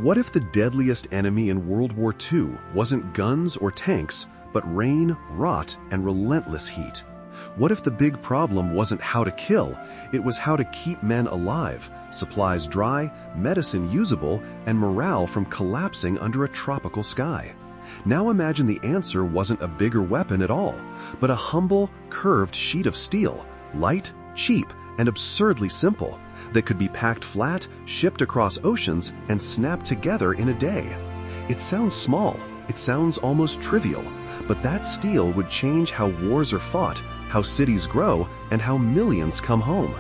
What if the deadliest enemy in World War II wasn't guns or tanks, but rain, rot, and relentless heat? What if the big problem wasn't how to kill, it was how to keep men alive, supplies dry, medicine usable, and morale from collapsing under a tropical sky? Now imagine the answer wasn't a bigger weapon at all, but a humble, curved sheet of steel, light, cheap, and absurdly simple, that could be packed flat, shipped across oceans, and snapped together in a day. It sounds small, it sounds almost trivial, but that steel would change how wars are fought, how cities grow, and how millions come home.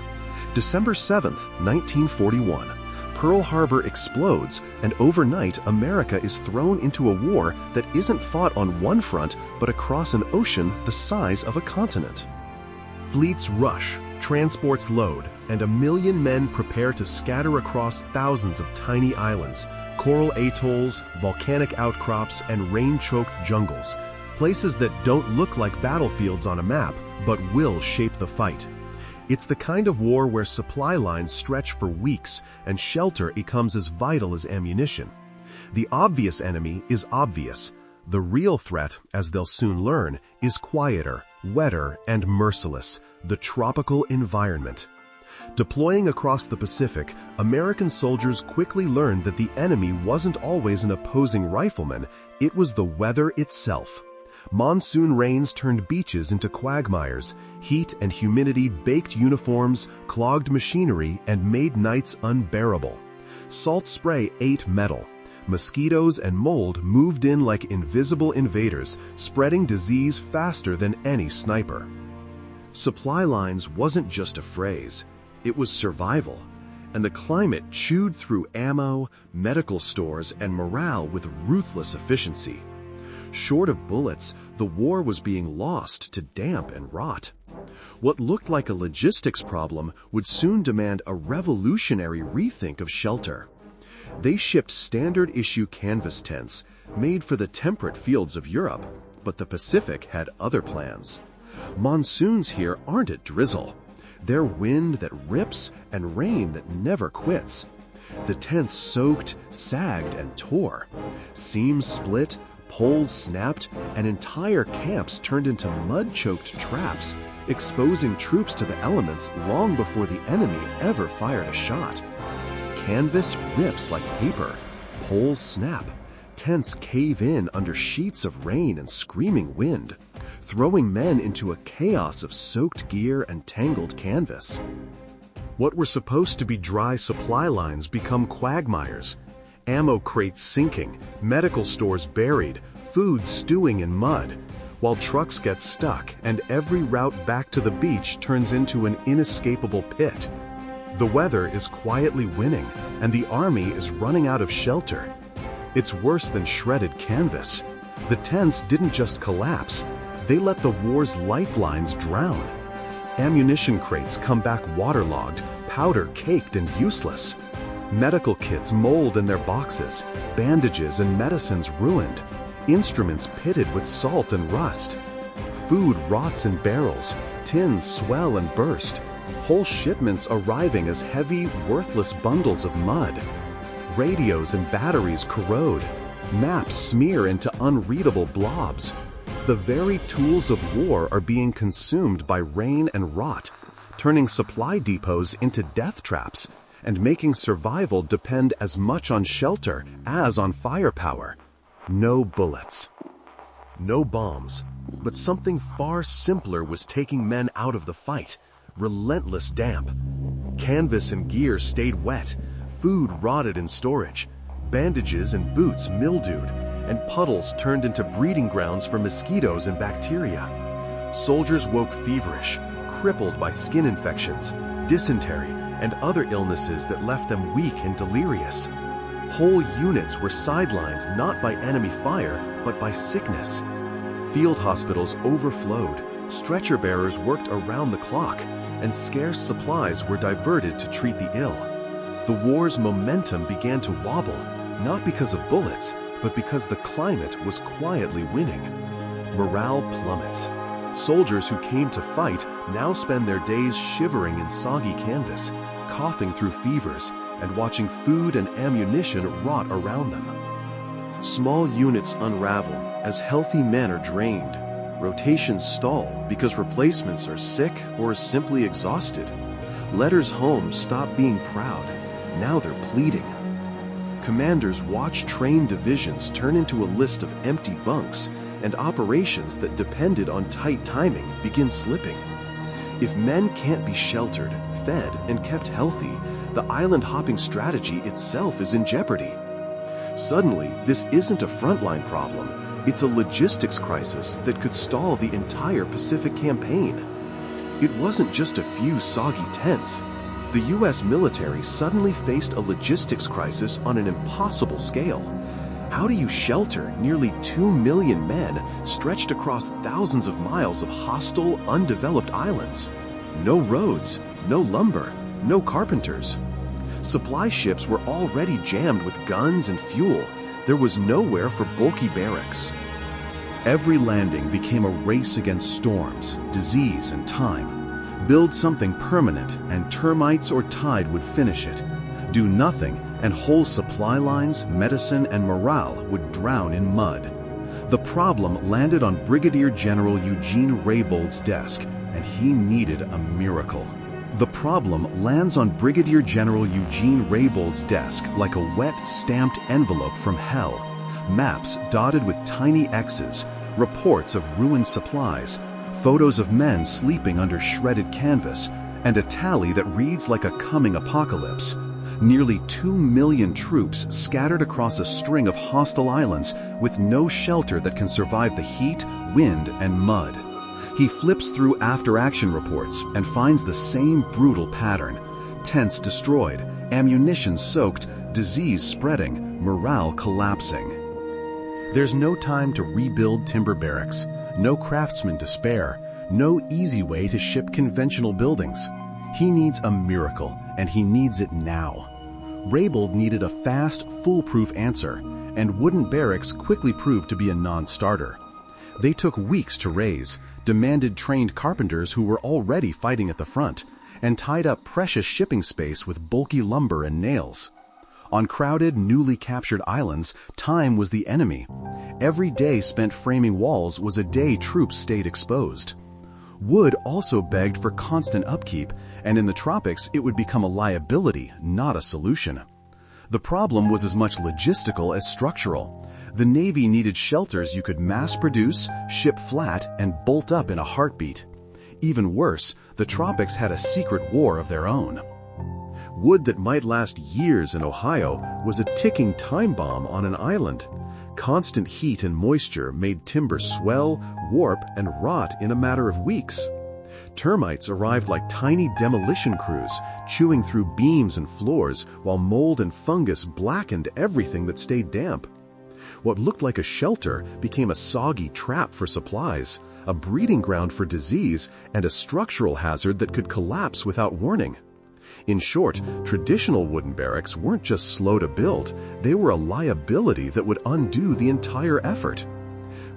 December 7th, 1941. Pearl Harbor explodes, and overnight America is thrown into a war that isn't fought on one front, but across an ocean the size of a continent. Fleets rush, transports load, and 1 million men prepare to scatter across thousands of tiny islands, coral atolls, volcanic outcrops, and rain-choked jungles, places that don't look like battlefields on a map, but will shape the fight. It's the kind of war where supply lines stretch for weeks and shelter becomes as vital as ammunition. The obvious enemy is obvious. The real threat, as they'll soon learn, is quieter, wetter, and merciless: the tropical environment. Deploying across the Pacific, American soldiers quickly learned that the enemy wasn't always an opposing rifleman, it was the weather itself. Monsoon rains turned beaches into quagmires. Heat and humidity baked uniforms, clogged machinery, and made nights unbearable. Salt spray ate metal. Mosquitoes and mold moved in like invisible invaders, spreading disease faster than any sniper. Supply lines wasn't just a phrase, it was survival. And the climate chewed through ammo, medical stores, and morale with ruthless efficiency. Short of bullets, the war was being lost to damp and rot. What looked like a logistics problem would soon demand a revolutionary rethink of shelter. They shipped standard-issue canvas tents, made for the temperate fields of Europe, but the Pacific had other plans. Monsoons here aren't a drizzle. They're wind that rips and rain that never quits. The tents soaked, sagged, and tore. Seams split, poles snapped, and entire camps turned into mud-choked traps, exposing troops to the elements long before the enemy ever fired a shot. Canvas rips like paper, poles snap, tents cave in under sheets of rain and screaming wind, throwing men into a chaos of soaked gear and tangled canvas. What were supposed to be dry supply lines become quagmires. Ammo crates sinking, medical stores buried, food stewing in mud, while trucks get stuck and every route back to the beach turns into an inescapable pit. The weather is quietly winning, and the army is running out of shelter. It's worse than shredded canvas. The tents didn't just collapse, they let the war's lifelines drown. Ammunition crates come back waterlogged, powder caked and useless. Medical kits mold in their boxes, bandages and medicines ruined, instruments pitted with salt and rust. Food rots in barrels, tins swell and burst, whole shipments arriving as heavy, worthless bundles of mud. Radios and batteries corrode, maps smear into unreadable blobs. The very tools of war are being consumed by rain and rot, turning supply depots into death traps, and making survival depend as much on shelter as on firepower. No bullets. No bombs. But something far simpler was taking men out of the fight. Relentless damp. Canvas and gear stayed wet. Food rotted in storage. Bandages and boots mildewed, and puddles turned into breeding grounds for mosquitoes and bacteria. Soldiers woke feverish, crippled by skin infections, dysentery, and other illnesses that left them weak and delirious. Whole units were sidelined not by enemy fire, but by sickness. Field hospitals overflowed, stretcher bearers worked around the clock, and scarce supplies were diverted to treat the ill. The war's momentum began to wobble, not because of bullets, but because the climate was quietly winning. Morale plummets. Soldiers who came to fight now spend their days shivering in soggy canvas, coughing through fevers, and watching food and ammunition rot around them. Small units unravel as healthy men are drained. Rotations stall because replacements are sick or simply exhausted. Letters home stop being proud. Now they're pleading. Commanders watch trained divisions turn into a list of empty bunks, and operations that depended on tight timing begin slipping. If men can't be sheltered, fed, and kept healthy, the island-hopping strategy itself is in jeopardy. Suddenly, this isn't a frontline problem. It's a logistics crisis that could stall the entire Pacific campaign. It wasn't just a few soggy tents. The U.S. military suddenly faced a logistics crisis on an impossible scale. How do you shelter nearly 2 million men stretched across thousands of miles of hostile, undeveloped islands? No roads, no lumber, no carpenters. Supply ships were already jammed with guns and fuel. There was nowhere for bulky barracks. Every landing became a race against storms, disease, and time. Build something permanent, and termites or tide would finish it. Do nothing, and whole supply lines, medicine, and morale would drown in mud. The problem landed on Brigadier General Eugene Raybold's desk, and he needed a miracle. The problem lands on Brigadier General Eugene Raybold's desk like a wet, stamped envelope from hell. Maps dotted with tiny X's, reports of ruined supplies, photos of men sleeping under shredded canvas, and a tally that reads like a coming apocalypse. Nearly 2 million troops scattered across a string of hostile islands with no shelter that can survive the heat, wind, and mud. He flips through after-action reports and finds the same brutal pattern. Tents destroyed, ammunition soaked, disease spreading, morale collapsing. There's no time to rebuild timber barracks, no craftsmen to spare, no easy way to ship conventional buildings. He needs a miracle, and he needs it now. Raybold needed a fast, foolproof answer, and wooden barracks quickly proved to be a non-starter. They took weeks to raise, demanded trained carpenters who were already fighting at the front, and tied up precious shipping space with bulky lumber and nails. On crowded, newly captured islands, time was the enemy. Every day spent framing walls was a day troops stayed exposed. Wood also begged for constant upkeep, and in the tropics it would become a liability, not a solution. The problem was as much logistical as structural. The Navy needed shelters you could mass produce, ship flat, and bolt up in a heartbeat. Even worse, the tropics had a secret war of their own. Wood that might last years in Ohio was a ticking time bomb on an island. Constant heat and moisture made timber swell, warp, and rot in a matter of weeks. Termites arrived like tiny demolition crews, chewing through beams and floors, while mold and fungus blackened everything that stayed damp. What looked like a shelter became a soggy trap for supplies, a breeding ground for disease, and a structural hazard that could collapse without warning. In short, traditional wooden barracks weren't just slow to build, they were a liability that would undo the entire effort.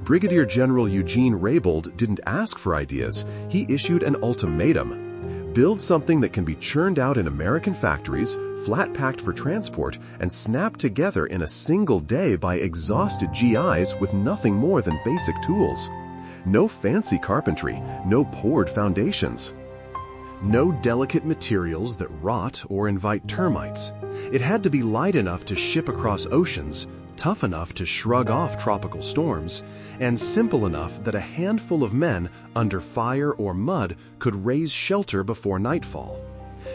Brigadier General Eugene Raybold didn't ask for ideas, he issued an ultimatum. Build something that can be churned out in American factories, flat-packed for transport, and snapped together in a single day by exhausted GIs with nothing more than basic tools. No fancy carpentry, no poured foundations. No delicate materials that rot or invite termites. It had to be light enough to ship across oceans, tough enough to shrug off tropical storms, and simple enough that a handful of men under fire or mud could raise shelter before nightfall.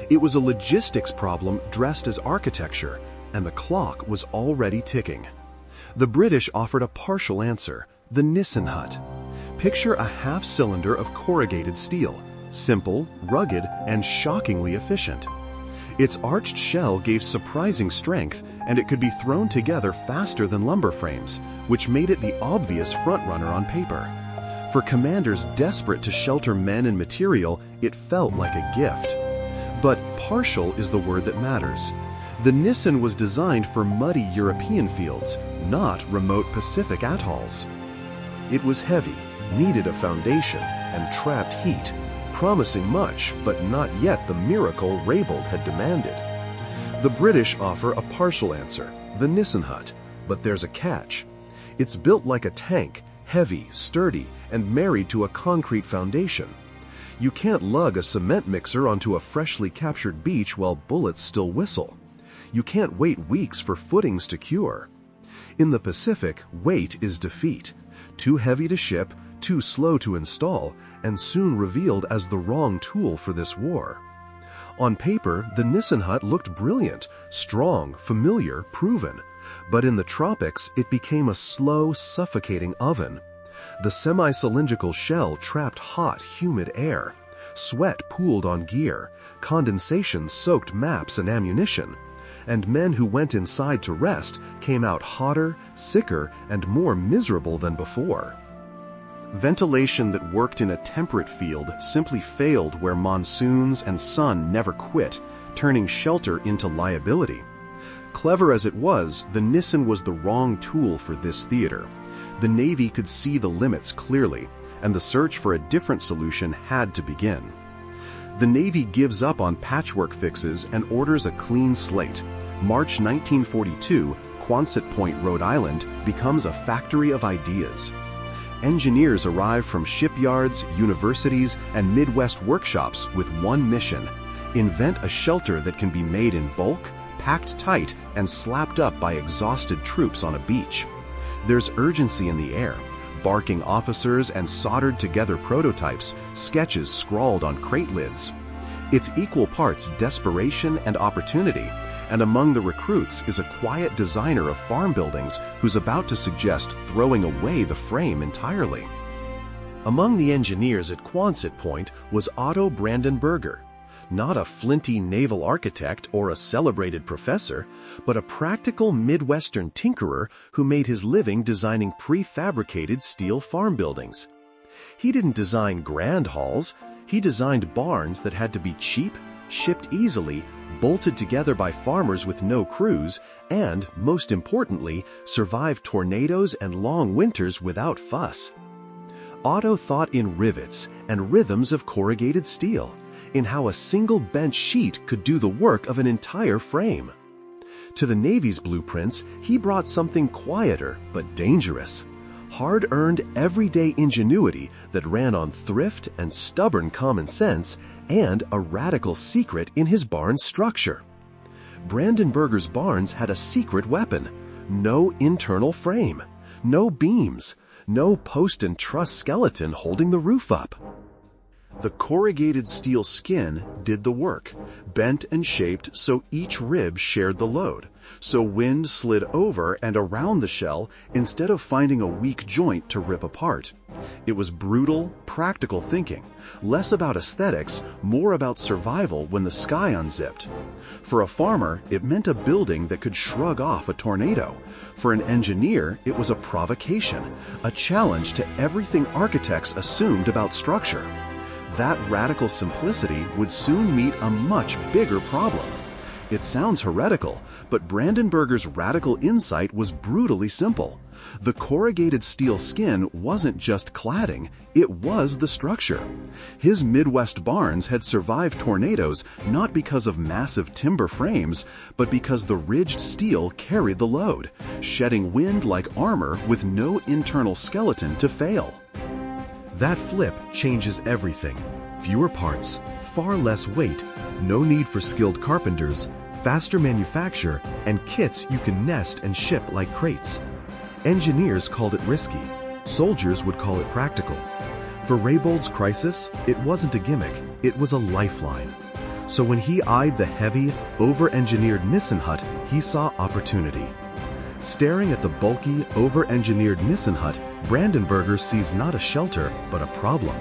It was a logistics problem dressed as architecture, and the clock was already ticking. The British offered a partial answer, the Nissen hut. Picture a half-cylinder of corrugated steel, simple, rugged, and shockingly efficient. Its arched shell gave surprising strength, and it could be thrown together faster than lumber frames, which made it the obvious frontrunner on paper. For commanders desperate to shelter men and material, it felt like a gift. But partial is the word that matters. The Nissen was designed for muddy European fields, not remote Pacific atolls. It was heavy, needed a foundation, and trapped heat, promising much, but not yet the miracle Raybold had demanded. The British offer a partial answer, the Nissen hut, but there's a catch. It's built like a tank, heavy, sturdy, and married to a concrete foundation. You can't lug a cement mixer onto a freshly captured beach while bullets still whistle. You can't wait weeks for footings to cure. In the Pacific, weight is defeat. Too heavy to ship, too slow to install, and soon revealed as the wrong tool for this war. On paper, the Nissen hut looked brilliant, strong, familiar, proven. But in the tropics, it became a slow, suffocating oven. The semi-cylindrical shell trapped hot, humid air. Sweat pooled on gear. Condensation soaked maps and ammunition. And men who went inside to rest came out hotter, sicker, and more miserable than before. Ventilation that worked in a temperate field simply failed where monsoons and sun never quit, turning shelter into liability. Clever as it was, the Nissen was the wrong tool for this theater. The Navy could see the limits clearly, and the search for a different solution had to begin. The Navy gives up on patchwork fixes and orders a clean slate. March 1942, Quonset Point, Rhode Island, becomes a factory of ideas. Engineers arrive from shipyards, universities, and Midwest workshops with one mission: invent a shelter that can be made in bulk, packed tight, and slapped up by exhausted troops on a beach. There's urgency in the air. Barking officers and soldered-together prototypes, sketches scrawled on crate lids. It's equal parts desperation and opportunity, and among the recruits is a quiet designer of farm buildings who's about to suggest throwing away the frame entirely. Among the engineers at Quonset Point was Otto Brandenburger, not a flinty naval architect or a celebrated professor, but a practical Midwestern tinkerer who made his living designing prefabricated steel farm buildings. He didn't design grand halls, he designed barns that had to be cheap, shipped easily, bolted together by farmers with no crews, and, most importantly, survived tornadoes and long winters without fuss. Otto thought in rivets and rhythms of corrugated steel, in how a single bent sheet could do the work of an entire frame. To the Navy's blueprints, he brought something quieter but dangerous: hard-earned everyday ingenuity that ran on thrift and stubborn common sense, and a radical secret in his barn's structure. Brandenburger's barns had a secret weapon: no internal frame, no beams, no post and truss skeleton holding the roof up. The corrugated steel skin did the work, bent and shaped so each rib shared the load, so wind slid over and around the shell instead of finding a weak joint to rip apart. It was brutal, practical thinking, less about aesthetics, more about survival when the sky unzipped. For a farmer, it meant a building that could shrug off a tornado. For an engineer, it was a provocation, a challenge to everything architects assumed about structure. That radical simplicity would soon meet a much bigger problem. It sounds heretical, but Brandenburger's radical insight was brutally simple. The corrugated steel skin wasn't just cladding, it was the structure. His Midwest barns had survived tornadoes not because of massive timber frames, but because the ridged steel carried the load, shedding wind like armor with no internal skeleton to fail. That flip changes everything. Fewer parts, far less weight, no need for skilled carpenters, faster manufacture, and kits you can nest and ship like crates. Engineers called it risky. Soldiers would call it practical. For Raybold's crisis, it wasn't a gimmick, it was a lifeline. So when he eyed the heavy, over-engineered Nissen hut, he saw opportunity. Staring at the bulky, over-engineered Nissen hut, Brandenburger sees not a shelter, but a problem.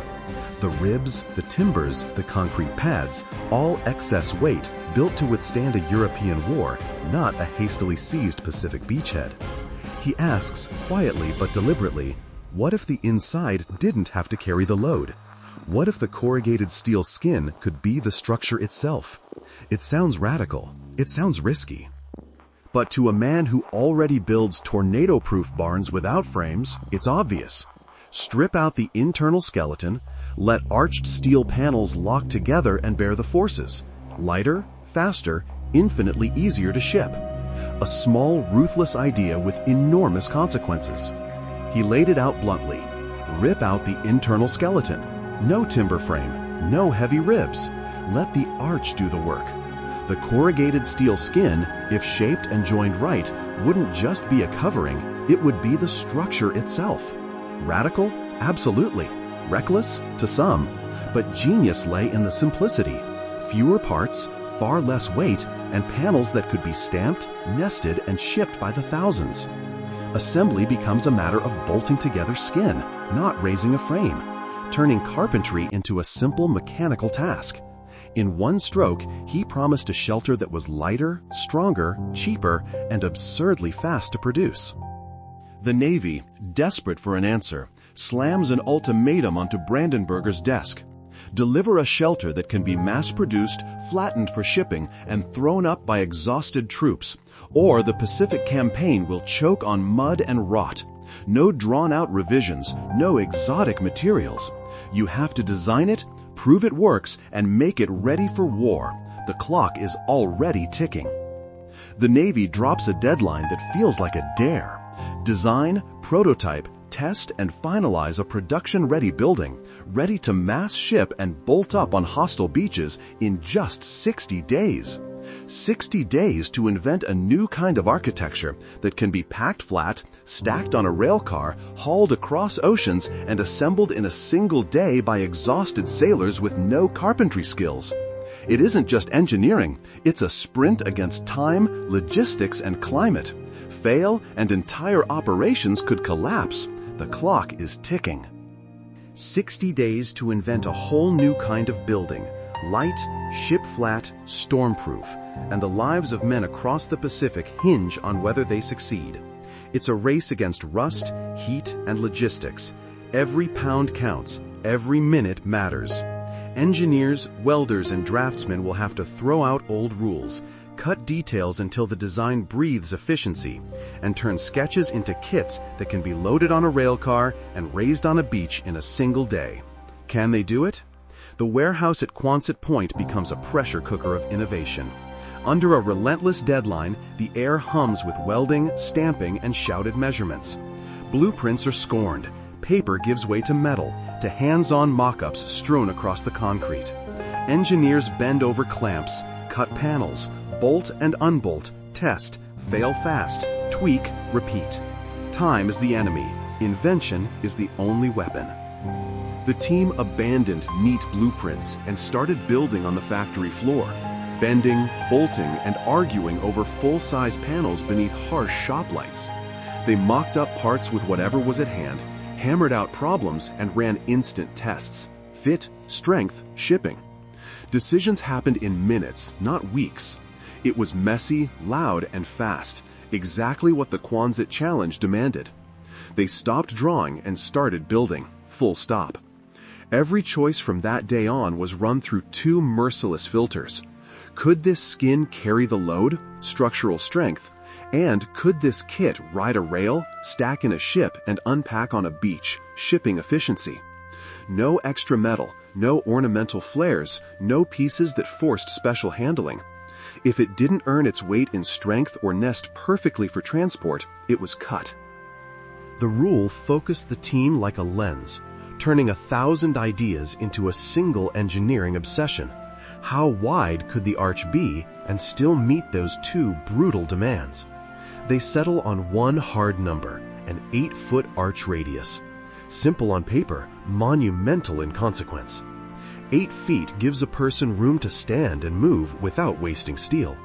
The ribs, the timbers, the concrete pads, all excess weight built to withstand a European war, not a hastily seized Pacific beachhead. He asks, quietly but deliberately, what if the inside didn't have to carry the load? What if the corrugated steel skin could be the structure itself? It sounds radical. It sounds risky. But to a man who already builds tornado-proof barns without frames, it's obvious. Strip out the internal skeleton, let arched steel panels lock together and bear the forces. Lighter, faster, infinitely easier to ship. A small, ruthless idea with enormous consequences. He laid it out bluntly. Rip out the internal skeleton. No timber frame, no heavy ribs. Let the arch do the work. The corrugated steel skin, if shaped and joined right, wouldn't just be a covering, it would be the structure itself. Radical? Absolutely. Reckless? To some. But genius lay in the simplicity. Fewer parts, far less weight, and panels that could be stamped, nested, and shipped by the thousands. Assembly becomes a matter of bolting together skin, not raising a frame, turning carpentry into a simple mechanical task. In one stroke, he promised a shelter that was lighter, stronger, cheaper, and absurdly fast to produce. The Navy, desperate for an answer, slams an ultimatum onto Brandenburger's desk. Deliver a shelter that can be mass-produced, flattened for shipping, and thrown up by exhausted troops, or the Pacific Campaign will choke on mud and rot. No drawn-out revisions, no exotic materials. You have to design it, prove it works, and make it ready for war. The clock is already ticking. The Navy drops a deadline that feels like a dare. Design, prototype, test, and finalize a production-ready building, ready to mass ship and bolt up on hostile beaches in just 60 days. 60 days to invent a new kind of architecture that can be packed flat, stacked on a rail car, hauled across oceans, and assembled in a single day by exhausted sailors with no carpentry skills. It isn't just engineering, it's a sprint against time, logistics, and climate. Fail, and entire operations could collapse. The clock is ticking. 60 days to invent a whole new kind of building, light, ship-flat, storm-proof, and the lives of men across the Pacific hinge on whether they succeed. It's a race against rust, heat, and logistics. Every pound counts, every minute matters. Engineers, welders, and draftsmen will have to throw out old rules, cut details until the design breathes efficiency, and turn sketches into kits that can be loaded on a rail car and raised on a beach in a single day. Can they do it? The warehouse at Quonset Point becomes a pressure cooker of innovation. Under a relentless deadline, the air hums with welding, stamping, and shouted measurements. Blueprints are scorned. Paper gives way to metal, to hands-on mock-ups strewn across the concrete. Engineers bend over clamps, cut panels, bolt and unbolt, test, fail fast, tweak, repeat. Time is the enemy. Invention is the only weapon. The team abandoned neat blueprints and started building on the factory floor, bending, bolting, and arguing over full-size panels beneath harsh shop lights. They mocked up parts with whatever was at hand, hammered out problems, and ran instant tests. Fit, strength, shipping. Decisions happened in minutes, not weeks. It was messy, loud, and fast, exactly what the Quonset challenge demanded. They stopped drawing and started building, full stop. Every choice from that day on was run through two merciless filters. Could this skin carry the load, structural strength? And could this kit ride a rail, stack in a ship, and unpack on a beach, shipping efficiency? No extra metal, no ornamental flares, no pieces that forced special handling. If it didn't earn its weight in strength or nest perfectly for transport, it was cut. The rule focused the team like a lens, turning 1,000 ideas into a single engineering obsession. How wide could the arch be and still meet those two brutal demands? They settle on one hard number, an 8-foot arch radius. Simple on paper, monumental in consequence. 8 feet gives a person room to stand and move without wasting steel.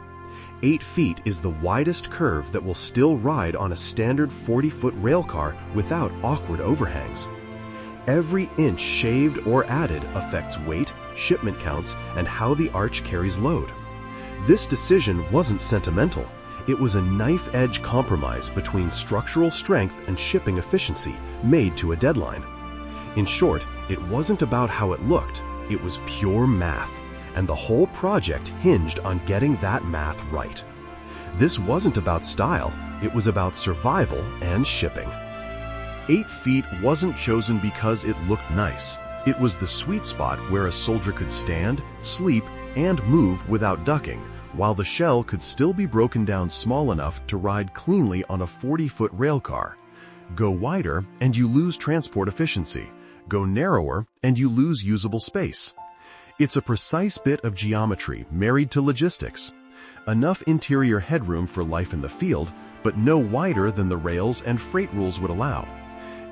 8 feet is the widest curve that will still ride on a standard 40-foot rail car without awkward overhangs. Every inch shaved or added affects weight, shipment counts, and how the arch carries load. This decision wasn't sentimental. It was a knife-edge compromise between structural strength and shipping efficiency made to a deadline. In short, it wasn't about how it looked. It was pure math, and the whole project hinged on getting that math right. This wasn't about style. It was about survival and shipping. 8 feet wasn't chosen because it looked nice. It was the sweet spot where a soldier could stand, sleep, and move without ducking, while the shell could still be broken down small enough to ride cleanly on a 40-foot rail car. Go wider and you lose transport efficiency. Go narrower and you lose usable space. It's a precise bit of geometry married to logistics. Enough interior headroom for life in the field, but no wider than the rails and freight rules would allow.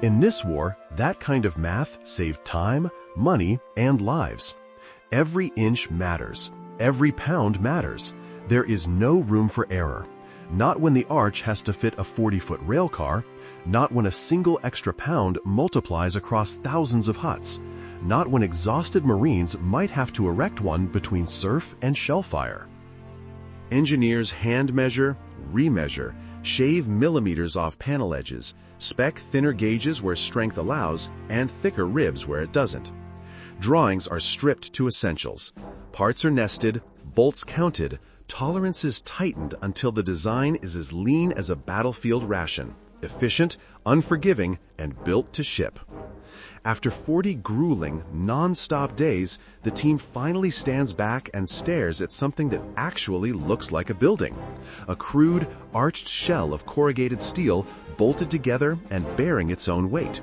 In this war, that kind of math saved time, money, and lives. Every inch matters. Every pound matters. There is no room for error. Not when the arch has to fit a 40-foot rail car, not when a single extra pound multiplies across thousands of huts, not when exhausted Marines might have to erect one between surf and shell fire. Engineers hand measure, remeasure, shave millimeters off panel edges, spec thinner gauges where strength allows, and thicker ribs where it doesn't. Drawings are stripped to essentials. Parts are nested, bolts counted, tolerances tightened until the design is as lean as a battlefield ration, efficient, unforgiving, and built to ship. After 40 grueling, non-stop days, the team finally stands back and stares at something that actually looks like a building. A crude, arched shell of corrugated steel bolted together and bearing its own weight.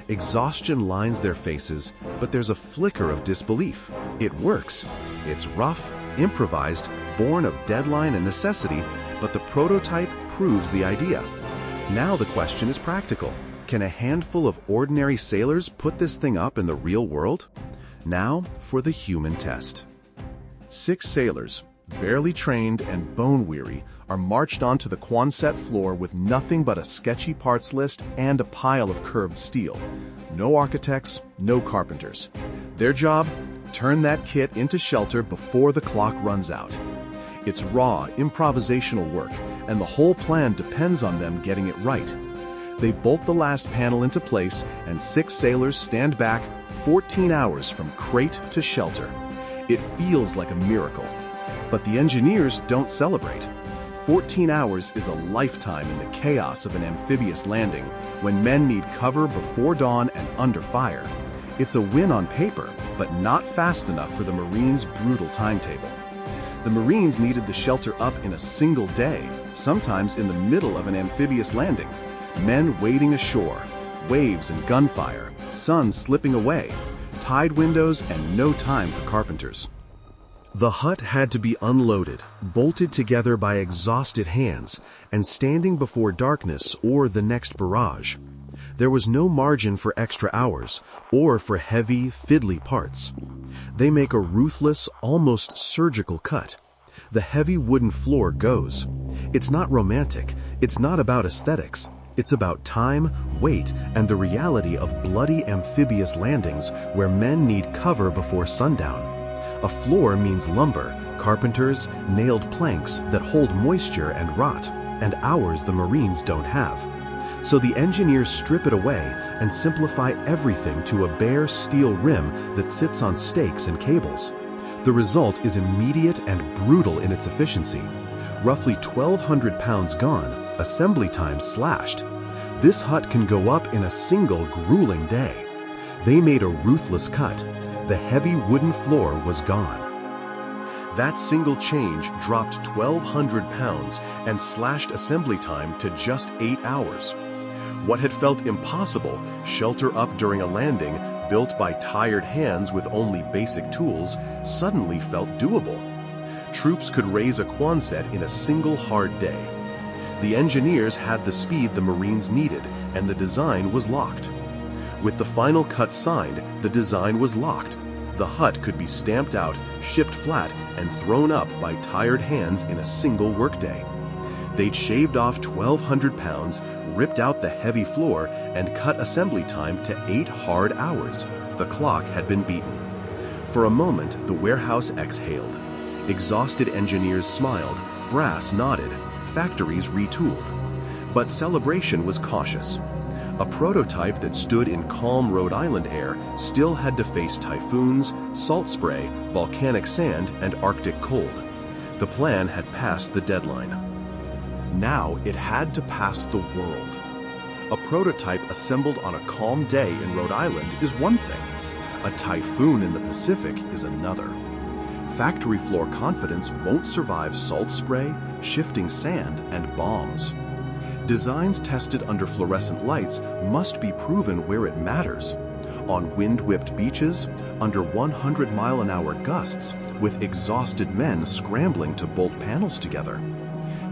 Exhaustion lines their faces, but there's a flicker of disbelief. It works. It's rough, improvised, born of deadline and necessity, but the prototype proves the idea. Now the question is practical. Can a handful of ordinary sailors put this thing up in the real world? Now for the human test. 6 sailors, barely trained and bone-weary, are marched onto the Quonset floor with nothing but a sketchy parts list and a pile of curved steel. No architects, no carpenters. Their job? Turn that kit into shelter before the clock runs out. It's raw, improvisational work, and the whole plan depends on them getting it right. They bolt the last panel into place, and 6 sailors stand back 14 hours from crate to shelter. It feels like a miracle. But the engineers don't celebrate. 14 hours is a lifetime in the chaos of an amphibious landing, when men need cover before dawn and under fire. It's a win on paper, but not fast enough for the Marines' brutal timetable. The Marines needed the shelter up in a single day, sometimes in the middle of an amphibious landing. Men wading ashore, waves and gunfire, sun slipping away, tide windows, and no time for carpenters. The hut had to be unloaded, bolted together by exhausted hands, and standing before darkness or the next barrage. There was no margin for extra hours, or for heavy, fiddly parts. They make a ruthless, almost surgical cut. The heavy wooden floor goes. It's not romantic, it's not about aesthetics. It's about time, weight, and the reality of bloody amphibious landings where men need cover before sundown. A floor means lumber, carpenters, nailed planks that hold moisture and rot, and hours the Marines don't have. So the engineers strip it away and simplify everything to a bare steel rim that sits on stakes and cables. The result is immediate and brutal in its efficiency. Roughly 1,200 pounds gone, assembly time slashed. This hut can go up in a single grueling day. They made a ruthless cut. The heavy wooden floor was gone. That single change dropped 1,200 pounds and slashed assembly time to just 8 hours. What had felt impossible, shelter up during a landing built by tired hands with only basic tools, suddenly felt doable. Troops could raise a Quonset in a single hard day. The engineers had the speed the Marines needed, and the design was locked. With the final cut signed, the design was locked. The hut could be stamped out, shipped flat, and thrown up by tired hands in a single workday. They'd shaved off 1,200 pounds, ripped out the heavy floor, and cut assembly time to 8 hard hours. The clock had been beaten. For a moment, the warehouse exhaled. Exhausted engineers smiled, brass nodded, factories retooled. But celebration was cautious. A prototype that stood in calm Rhode Island air still had to face typhoons, salt spray, volcanic sand, and Arctic cold. The plan had passed the deadline. Now it had to pass the world. A prototype assembled on a calm day in Rhode Island is one thing. A typhoon in the Pacific is another. factory floor confidence won't survive salt spray, shifting sand, and bombs. Designs tested under fluorescent lights must be proven where it matters. On wind-whipped beaches, under 100-mile-an-hour gusts, with exhausted men scrambling to bolt panels together.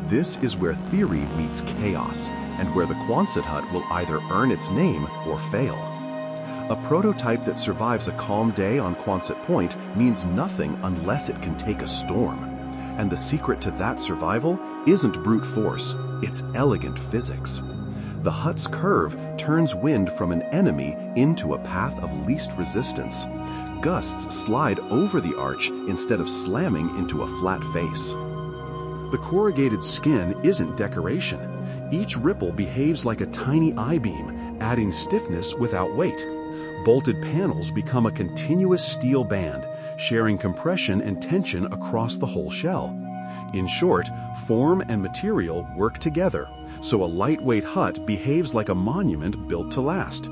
This is where theory meets chaos, and where the Quonset hut will either earn its name or fail. A prototype that survives a calm day on Quonset Point means nothing unless it can take a storm. And the secret to that survival isn't brute force, it's elegant physics. The hut's curve turns wind from an enemy into a path of least resistance. Gusts slide over the arch instead of slamming into a flat face. The corrugated skin isn't decoration. Each ripple behaves like a tiny I-beam, adding stiffness without weight. Bolted panels become a continuous steel band, sharing compression and tension across the whole shell. In short, form and material work together, so a lightweight hut behaves like a monument built to last.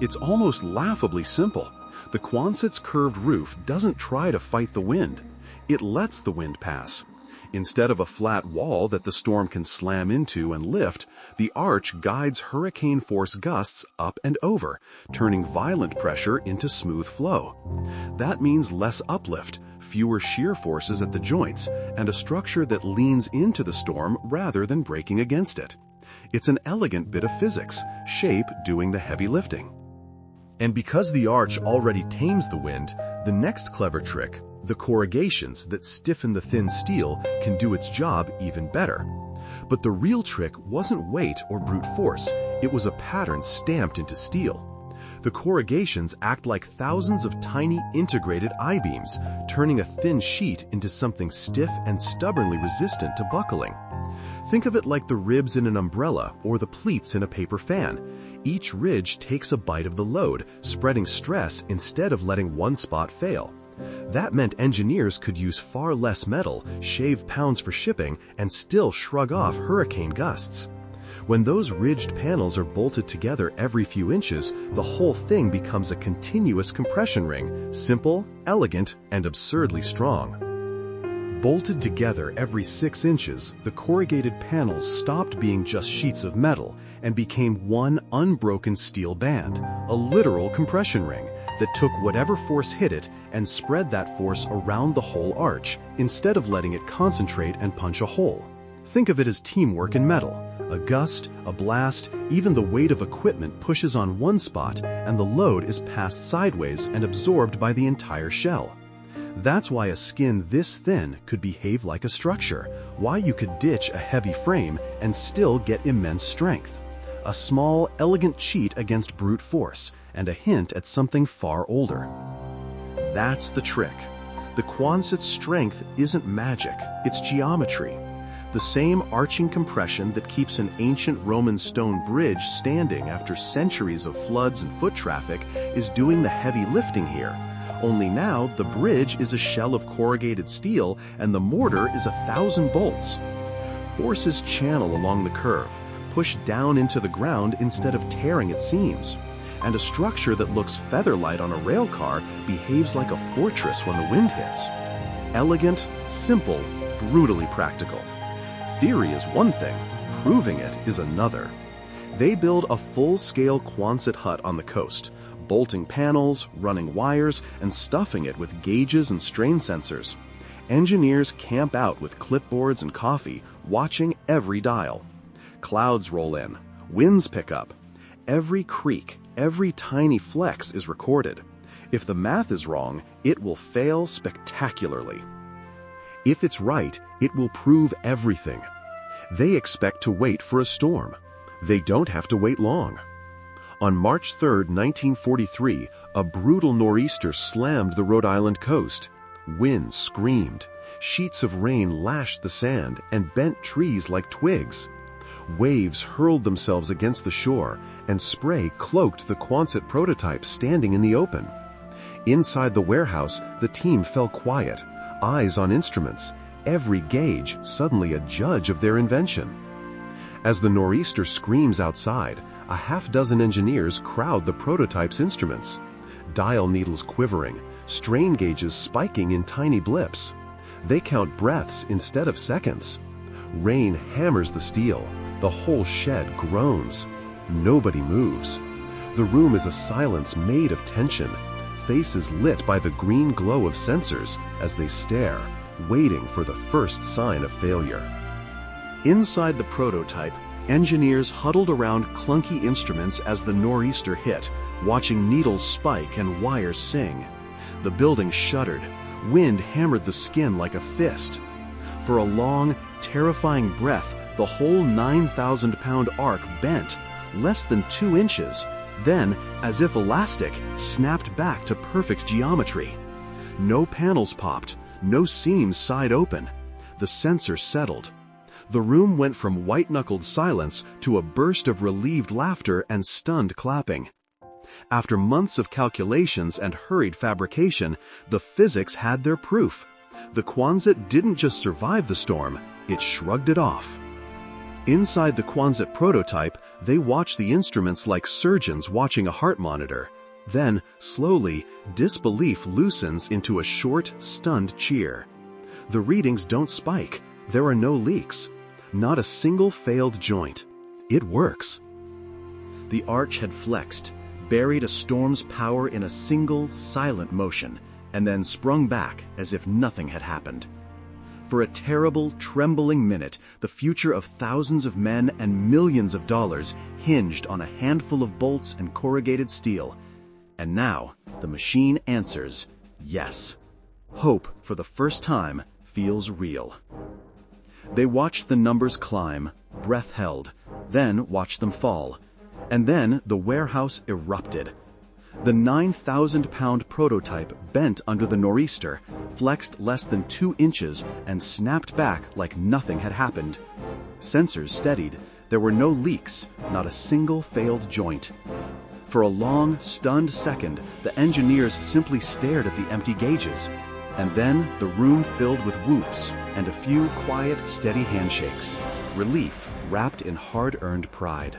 It's almost laughably simple. The Quonset's curved roof doesn't try to fight the wind. It lets the wind pass. Instead of a flat wall that the storm can slam into and lift, the arch guides hurricane-force gusts up and over, turning violent pressure into smooth flow. That means less uplift, fewer shear forces at the joints, and a structure that leans into the storm rather than breaking against it. It's an elegant bit of physics, shape doing the heavy lifting. And because the arch already tames the wind, the next clever trick, the corrugations that stiffen the thin steel, can do its job even better. But the real trick wasn't weight or brute force, it was a pattern stamped into steel. The corrugations act like thousands of tiny integrated I-beams, turning a thin sheet into something stiff and stubbornly resistant to buckling. Think of it like the ribs in an umbrella or the pleats in a paper fan. Each ridge takes a bite of the load, spreading stress instead of letting one spot fail. That meant engineers could use far less metal, shave pounds for shipping, and still shrug off hurricane gusts. When those ridged panels are bolted together every few inches, the whole thing becomes a continuous compression ring, simple, elegant, and absurdly strong. Bolted together every 6 inches, the corrugated panels stopped being just sheets of metal and became one unbroken steel band, a literal compression ring that took whatever force hit it and spread that force around the whole arch, instead of letting it concentrate and punch a hole. Think of it as teamwork in metal. A gust, a blast, even the weight of equipment pushes on one spot, and the load is passed sideways and absorbed by the entire shell. That's why a skin this thin could behave like a structure, why you could ditch a heavy frame and still get immense strength. A small, elegant cheat against brute force, and a hint at something far older. That's the trick. The Quonset's strength isn't magic, it's geometry. The same arching compression that keeps an ancient Roman stone bridge standing after centuries of floods and foot traffic is doing the heavy lifting here. Only now, the bridge is a shell of corrugated steel and the mortar is 1,000 bolts. Forces channel along the curve, push down into the ground instead of tearing at seams. And a structure that looks feather-light on a rail car behaves like a fortress when the wind hits. Elegant, simple, brutally practical. Theory is one thing, proving it is another. They build a full-scale Quonset hut on the coast, bolting panels, running wires, and stuffing it with gauges and strain sensors. Engineers camp out with clipboards and coffee, watching every dial. Clouds roll in, winds pick up. Every creak, every tiny flex is recorded. If the math is wrong, it will fail spectacularly. If it's right, it will prove everything. They expect to wait for a storm. They don't have to wait long. On March 3, 1943, a brutal nor'easter slammed the Rhode Island coast. Wind screamed. Sheets of rain lashed the sand and bent trees like twigs. Waves hurled themselves against the shore, and spray cloaked the Quonset prototype standing in the open. Inside the warehouse, the team fell quiet, eyes on instruments, every gauge suddenly a judge of their invention. As the nor'easter screams outside, a half-dozen engineers crowd the prototype's instruments. Dial needles quivering, strain gauges spiking in tiny blips. They count breaths instead of seconds. Rain hammers the steel. The whole shed groans. Nobody moves. The room is a silence made of tension, faces lit by the green glow of sensors as they stare, waiting for the first sign of failure. Inside the prototype, engineers huddled around clunky instruments as the nor'easter hit, watching needles spike and wires sing. The building shuddered. Wind hammered the skin like a fist. For a long, terrifying breath, the whole 9,000-pound arc bent, less than 2 inches, then, as if elastic, snapped back to perfect geometry. No panels popped, no seams side open. The sensor settled. The room went from white-knuckled silence to a burst of relieved laughter and stunned clapping. After months of calculations and hurried fabrication, the physics had their proof. The Quonset didn't just survive the storm, it shrugged it off. Inside the Quonset prototype, they watched the instruments like surgeons watching a heart monitor. Then, slowly, disbelief loosens into a short, stunned cheer. The readings don't spike. There are no leaks. Not a single failed joint. It works. The arch had flexed, buried a storm's power in a single, silent motion, and then sprung back as if nothing had happened. For a terrible, trembling minute, the future of thousands of men and millions of dollars hinged on a handful of bolts and corrugated steel. And now, the machine answers, yes. Hope, for the first time, feels real. They watched the numbers climb, breath held, then watched them fall. And then the warehouse erupted. The 9,000-pound prototype bent under the nor'easter, flexed less than 2 inches, and snapped back like nothing had happened. Sensors steadied. There were no leaks, not a single failed joint. For a long, stunned second, the engineers simply stared at the empty gauges. And then the room filled with whoops and a few quiet, steady handshakes. Relief wrapped in hard-earned pride.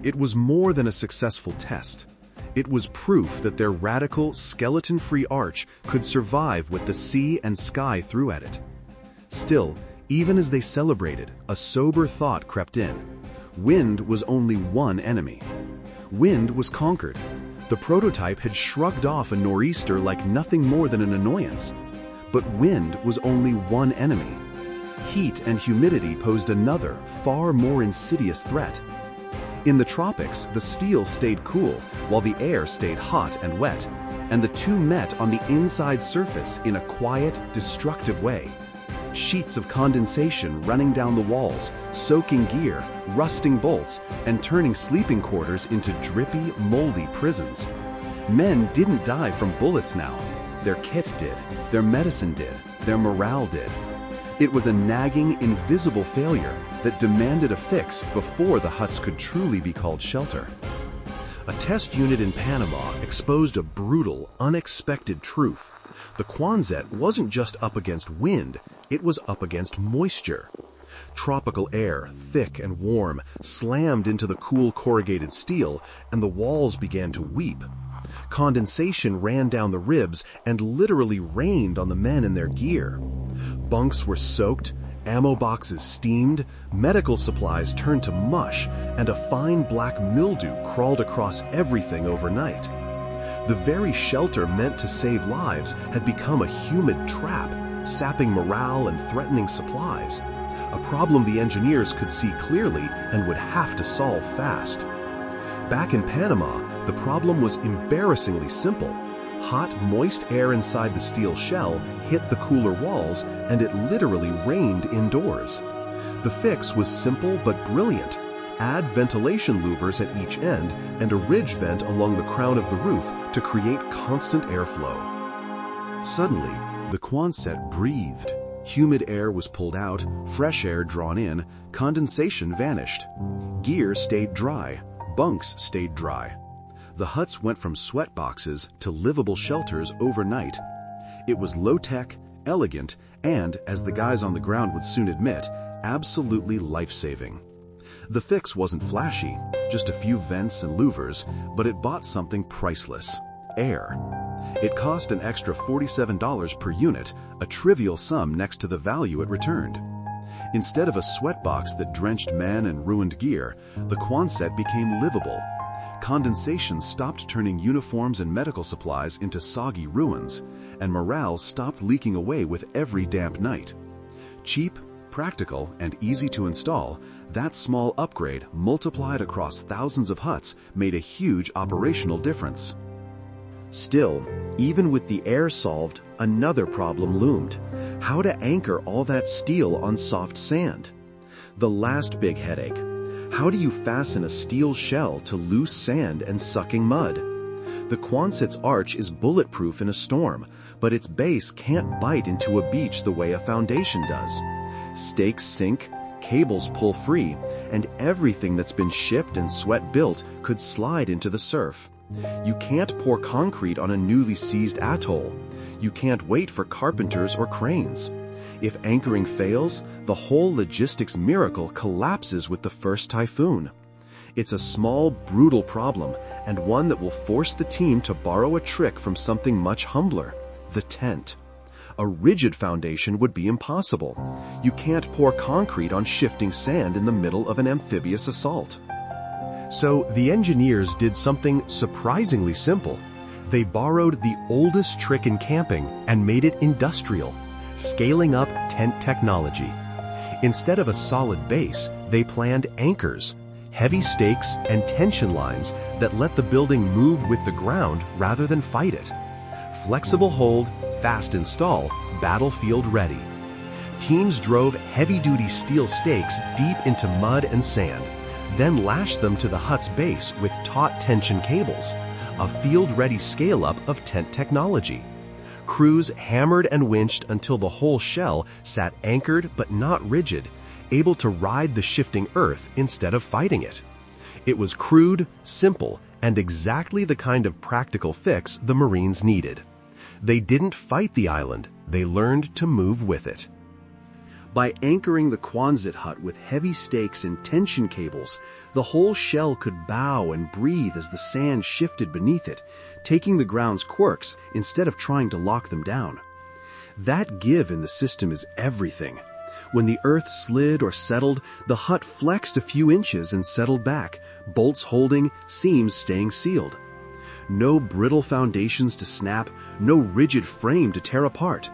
It was more than a successful test. It was proof that their radical, skeleton-free arch could survive what the sea and sky threw at it. Still, even as they celebrated, a sober thought crept in. Wind was only one enemy. Wind was conquered. The prototype had shrugged off a nor'easter like nothing more than an annoyance. But wind was only one enemy. Heat and humidity posed another, far more insidious threat. In the tropics, the steel stayed cool, while the air stayed hot and wet, and the two met on the inside surface in a quiet, destructive way. Sheets of condensation running down the walls, soaking gear, rusting bolts, and turning sleeping quarters into drippy, moldy prisons. Men didn't die from bullets now. Their kit did, their medicine did, their morale did. It was a nagging, invisible failure that demanded a fix before the huts could truly be called shelter. A test unit in Panama exposed a brutal, unexpected truth. The Quonset wasn't just up against wind, it was up against moisture. Tropical air, thick and warm, slammed into the cool corrugated steel, and the walls began to weep. Condensation ran down the ribs and literally rained on the men in their gear. Bunks were soaked, ammo boxes steamed, medical supplies turned to mush, and a fine black mildew crawled across everything overnight. The very shelter meant to save lives had become a humid trap, sapping morale and threatening supplies. A problem the engineers could see clearly and would have to solve fast. Back in Panama, the problem was embarrassingly simple. Hot, moist air inside the steel shell hit the cooler walls, and it literally rained indoors. The fix was simple but brilliant. Add ventilation louvers at each end and a ridge vent along the crown of the roof to create constant airflow. Suddenly, the Quonset breathed. Humid air was pulled out, fresh air drawn in, condensation vanished. Gear stayed dry, bunks stayed dry. The huts went from sweat boxes to livable shelters overnight. It was low-tech, elegant, and, as the guys on the ground would soon admit, absolutely life-saving. The fix wasn't flashy, just a few vents and louvers, but it bought something priceless: air. It cost an extra $47 per unit, a trivial sum next to the value it returned. Instead of a sweatbox that drenched men and ruined gear, the Quonset became livable. Condensation stopped turning uniforms and medical supplies into soggy ruins, and morale stopped leaking away with every damp night. Cheap, practical, and easy to install, that small upgrade multiplied across thousands of huts made a huge operational difference. Still, even with the air solved, another problem loomed: how to anchor all that steel on soft sand. The last big headache: how do you fasten a steel shell to loose sand and sucking mud? The Quonset's arch is bulletproof in a storm, but its base can't bite into a beach the way a foundation does. Stakes sink, cables pull free, and everything that's been shipped and sweat built could slide into the surf. You can't pour concrete on a newly seized atoll. You can't wait for carpenters or cranes. If anchoring fails, the whole logistics miracle collapses with the first typhoon. It's a small, brutal problem, and one that will force the team to borrow a trick from something much humbler: the tent. A rigid foundation would be impossible. You can't pour concrete on shifting sand in the middle of an amphibious assault. So the engineers did something surprisingly simple. They borrowed the oldest trick in camping and made it industrial, scaling up tent technology. Instead of a solid base, they planned anchors, heavy stakes and tension lines that let the building move with the ground rather than fight it. Flexible hold, fast install, battlefield ready. Teams drove heavy-duty steel stakes deep into mud and sand, then lashed them to the hut's base with taut tension cables, a field-ready scale-up of tent technology. Crews hammered and winched until the whole shell sat anchored but not rigid, able to ride the shifting earth instead of fighting it. It was crude, simple, and exactly the kind of practical fix the Marines needed. They didn't fight the island, they learned to move with it. By anchoring the Quonset hut with heavy stakes and tension cables, the whole shell could bow and breathe as the sand shifted beneath it, taking the ground's quirks instead of trying to lock them down. That give in the system is everything. When the earth slid or settled, the hut flexed a few inches and settled back, bolts holding, seams staying sealed. No brittle foundations to snap, no rigid frame to tear apart.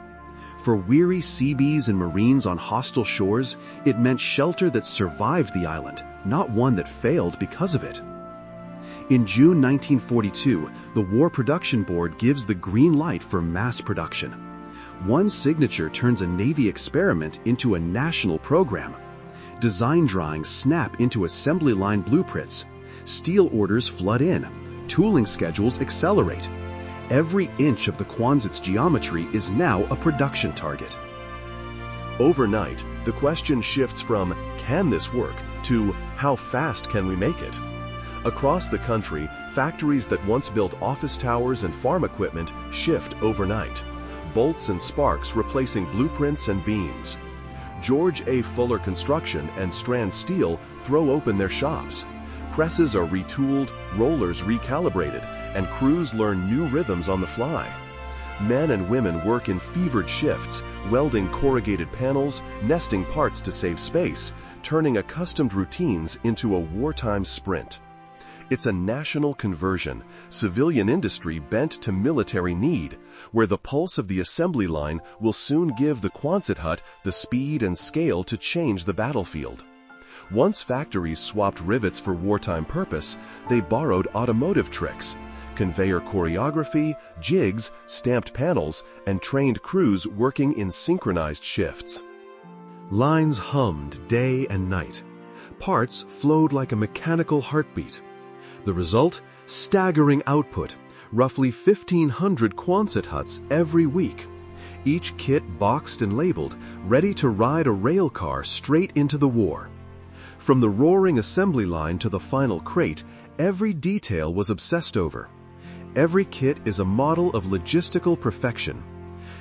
For weary Seabees and Marines on hostile shores, it meant shelter that survived the island, not one that failed because of it. In June 1942, the War Production Board gives the green light for mass production. One signature turns a Navy experiment into a national program. Design drawings snap into assembly line blueprints. Steel orders flood in. Tooling schedules accelerate. Every inch of the Quonset's geometry is now a production target. Overnight, the question shifts from "can this work?" to "how fast can we make it?" Across the country, factories that once built office towers and farm equipment shift overnight. Bolts and sparks replacing blueprints and beams. George A. Fuller Construction and Strand Steel throw open their shops. Presses are retooled, rollers recalibrated, and crews learn new rhythms on the fly. Men and women work in fevered shifts, welding corrugated panels, nesting parts to save space, turning accustomed routines into a wartime sprint. It's a national conversion, civilian industry bent to military need, where the pulse of the assembly line will soon give the Quonset hut the speed and scale to change the battlefield. Once factories swapped rivets for wartime purpose, they borrowed automotive tricks: conveyor choreography, jigs, stamped panels, and trained crews working in synchronized shifts. Lines hummed day and night. Parts flowed like a mechanical heartbeat. The result? Staggering output, roughly 1,500 Quonset huts every week. Each kit boxed and labeled, ready to ride a rail car straight into the war. From the roaring assembly line to the final crate, every detail was obsessed over. Every kit is a model of logistical perfection.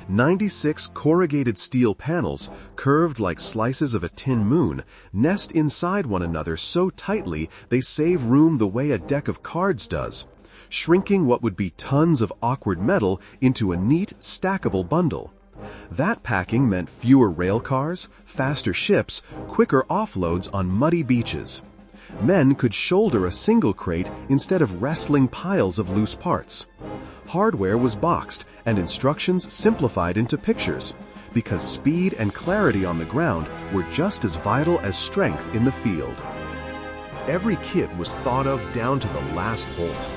96 corrugated steel panels, curved like slices of a tin moon, nest inside one another so tightly they save room the way a deck of cards does. shrinking what would be tons of awkward metal into a neat, stackable bundle. That packing meant fewer rail cars, faster ships, quicker offloads on muddy beaches. Men could shoulder a single crate instead of wrestling piles of loose parts. Hardware was boxed and instructions simplified into pictures, because speed and clarity on the ground were just as vital as strength in the field. Every kit was thought of down to the last bolt.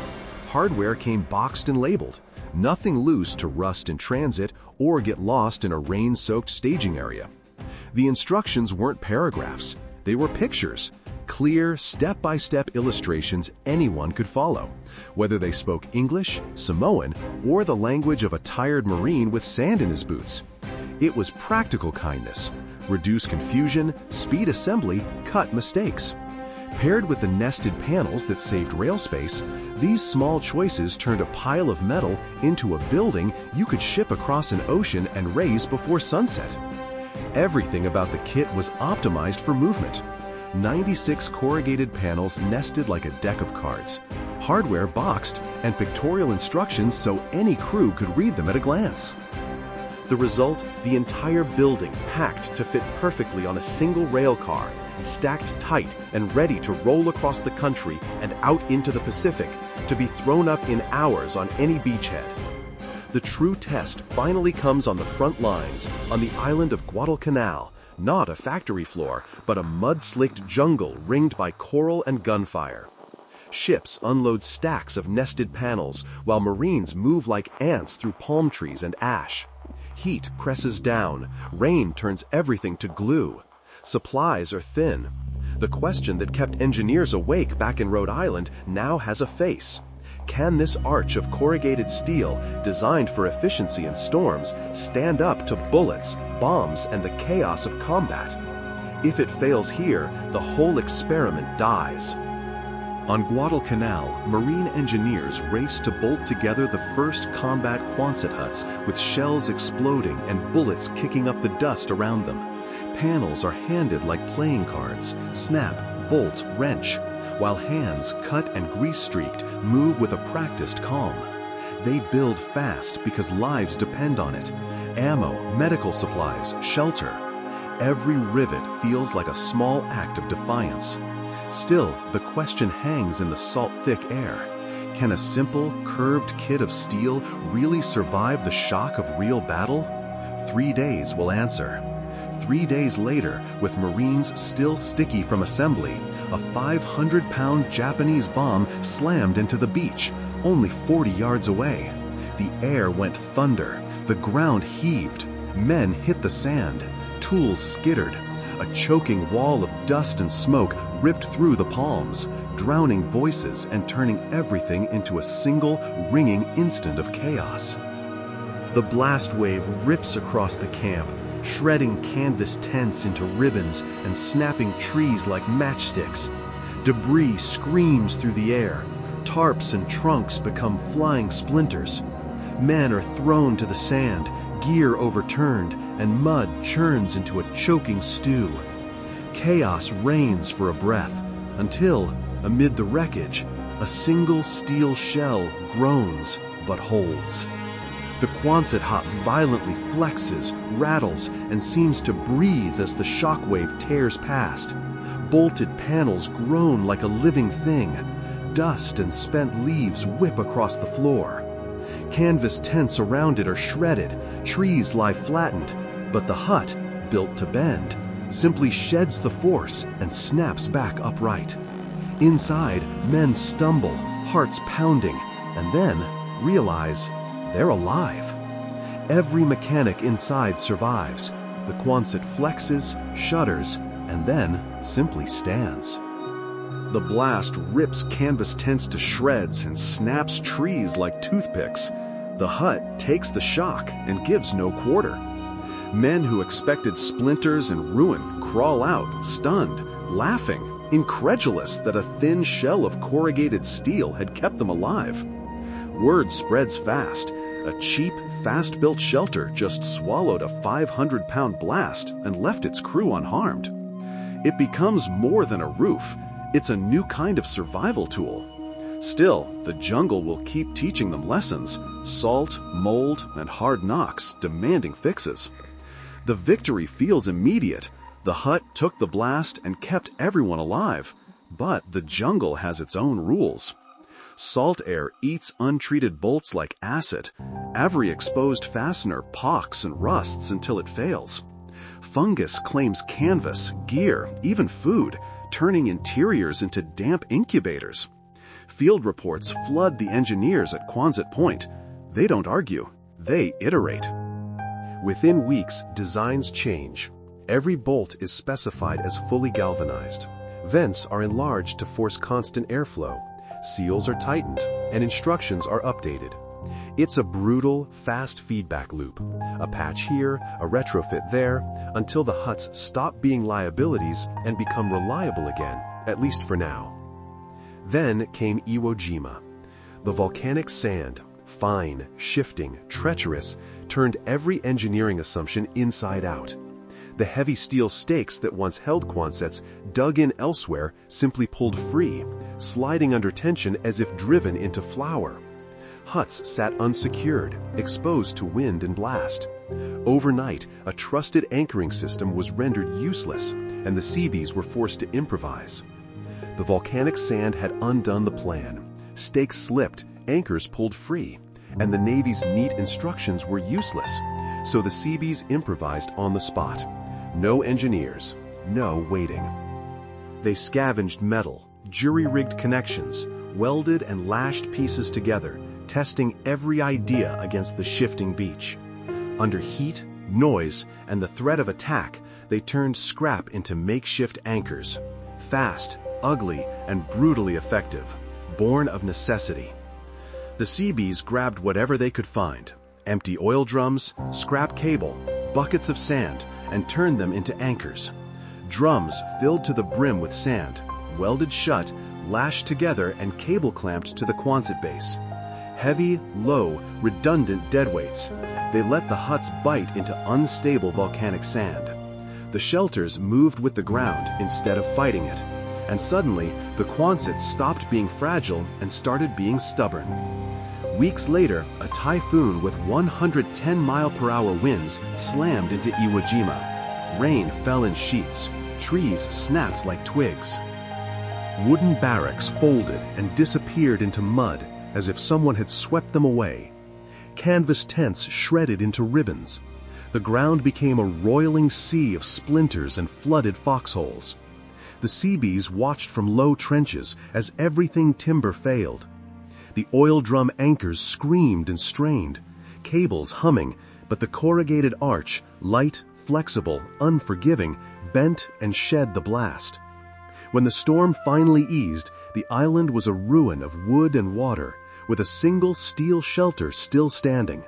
Hardware came boxed and labeled, nothing loose to rust in transit or get lost in a rain-soaked staging area. The instructions weren't paragraphs, they were pictures, clear, step-by-step illustrations anyone could follow, whether they spoke English, Samoan, or the language of a tired Marine with sand in his boots. It was practical kindness: reduce confusion, speed assembly, cut mistakes. Paired with the nested panels that saved rail space, these small choices turned a pile of metal into a building you could ship across an ocean and raise before sunset. Everything about the kit was optimized for movement. 96 corrugated panels nested like a deck of cards, hardware boxed, and pictorial instructions so any crew could read them at a glance. The result, the entire building packed to fit perfectly on a single rail car, stacked tight and ready to roll across the country and out into the Pacific, to be thrown up in hours on any beachhead. The true test finally comes on the front lines, on the island of Guadalcanal, not a factory floor, but a mud-slicked jungle ringed by coral and gunfire. Ships unload stacks of nested panels, while Marines move like ants through palm trees and ash. Heat presses down, rain turns everything to glue. Supplies are thin. The question that kept engineers awake back in Rhode Island now has a face. Can this arch of corrugated steel, designed for efficiency in storms, stand up to bullets, bombs, and the chaos of combat? If it fails here, the whole experiment dies. On Guadalcanal, Marine engineers race to bolt together the first combat Quonset huts with shells exploding and bullets kicking up the dust around them. Panels are handed like playing cards: snap, bolt, wrench, while hands, cut and grease-streaked, move with a practiced calm. They build fast because lives depend on it. Ammo, medical supplies, shelter. Every rivet feels like a small act of defiance. Still, the question hangs in the salt-thick air. Can a simple, curved kit of steel really survive the shock of real battle? 3 days will answer. 3 days later, with Marines still sticky from assembly, a 500-pound Japanese bomb slammed into the beach, only 40 yards away. The air went thunder, the ground heaved, men hit the sand, tools skittered. A choking wall of dust and smoke ripped through the palms, drowning voices and turning everything into a single, ringing instant of chaos. The blast wave rips across the camp, shredding canvas tents into ribbons and snapping trees like matchsticks. Debris screams through the air. Tarps and trunks become flying splinters. Men are thrown to the sand, gear overturned, and mud churns into a choking stew. Chaos reigns for a breath, until, amid the wreckage, a single steel shell groans but holds. The Quonset hut violently flexes, rattles, and seems to breathe as the shockwave tears past. Bolted panels groan like a living thing. Dust and spent leaves whip across the floor. Canvas tents around it are shredded, trees lie flattened, but the hut, built to bend, simply sheds the force and snaps back upright. Inside, men stumble, hearts pounding, and then realize they're alive. Every mechanic inside survives. The Quonset flexes, shudders, and then simply stands. The blast rips canvas tents to shreds and snaps trees like toothpicks. The hut takes the shock and gives no quarter. Men who expected splinters and ruin crawl out, stunned, laughing, incredulous that a thin shell of corrugated steel had kept them alive. Word spreads fast. A cheap, fast-built shelter just swallowed a 500-pound blast and left its crew unharmed. It becomes more than a roof. It's a new kind of survival tool. Still, the jungle will keep teaching them lessons: salt, mold, and hard knocks, demanding fixes. The victory feels immediate. The hut took the blast and kept everyone alive. But the jungle has its own rules. Salt air eats untreated bolts like acid. Every exposed fastener pocks and rusts until it fails. Fungus claims canvas, gear, even food, turning interiors into damp incubators. Field reports flood the engineers at Quonset Point. They don't argue, they iterate. Within weeks, designs change. Every bolt is specified as fully galvanized. Vents are enlarged to force constant airflow. Seals are tightened, and instructions are updated. It's a brutal, fast feedback loop. A patch here, a retrofit there, until the huts stop being liabilities and become reliable again, at least for now. Then came Iwo Jima. The volcanic sand, fine, shifting, treacherous, turned every engineering assumption inside out. The heavy steel stakes that once held Quonsets, dug in elsewhere, simply pulled free, sliding under tension as if driven into flour. Huts sat unsecured, exposed to wind and blast. Overnight, a trusted anchoring system was rendered useless, and the Seabees were forced to improvise. The volcanic sand had undone the plan. Stakes slipped, anchors pulled free, and the Navy's neat instructions were useless, so the Seabees improvised on the spot. No engineers, no waiting. They scavenged metal, jury-rigged connections, welded and lashed pieces together, testing every idea against the shifting beach. Under heat, noise, and the threat of attack, they turned scrap into makeshift anchors. Fast, ugly, and brutally effective, born of necessity. The Seabees grabbed whatever they could find: empty oil drums, scrap cable, buckets of sand, and turned them into anchors. Drums filled to the brim with sand, welded shut, lashed together, and cable clamped to the Quonset base. Heavy, low, redundant deadweights. They let the huts bite into unstable volcanic sand. The shelters moved with the ground instead of fighting it, and suddenly the Quonset stopped being fragile and started being stubborn. Weeks later, a typhoon with 110-mile-per-hour winds slammed into Iwo Jima. Rain fell in sheets. Trees snapped like twigs. Wooden barracks folded and disappeared into mud as if someone had swept them away. Canvas tents shredded into ribbons. The ground became a roiling sea of splinters and flooded foxholes. The Seabees watched from low trenches as everything timber failed. The oil drum anchors screamed and strained, cables humming, but the corrugated arch, light, flexible, unforgiving, bent and shed the blast. When the storm finally eased, the island was a ruin of wood and water, with a single steel shelter still standing.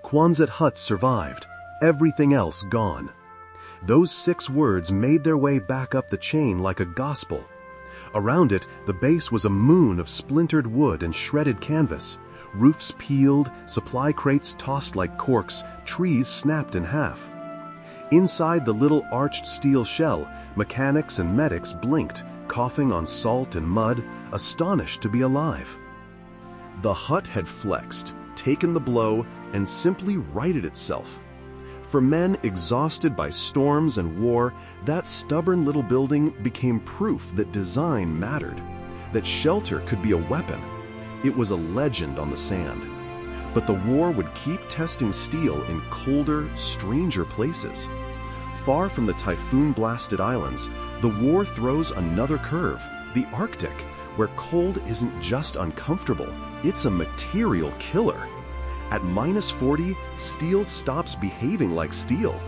Quonset huts survived, everything else gone. Those 6 words made their way back up the chain like a gospel. Around it, the base was a moon of splintered wood and shredded canvas. Roofs peeled, supply crates tossed like corks, trees snapped in half. Inside the little arched steel shell, mechanics and medics blinked, coughing on salt and mud, astonished to be alive. The hut had flexed, taken the blow, and simply righted itself. For men exhausted by storms and war, that stubborn little building became proof that design mattered, that shelter could be a weapon. It was a legend on the sand. But the war would keep testing steel in colder, stranger places. Far from the typhoon-blasted islands, the war throws another curve, the Arctic, where cold isn't just uncomfortable, it's a material killer. At -40, steel stops behaving like steel.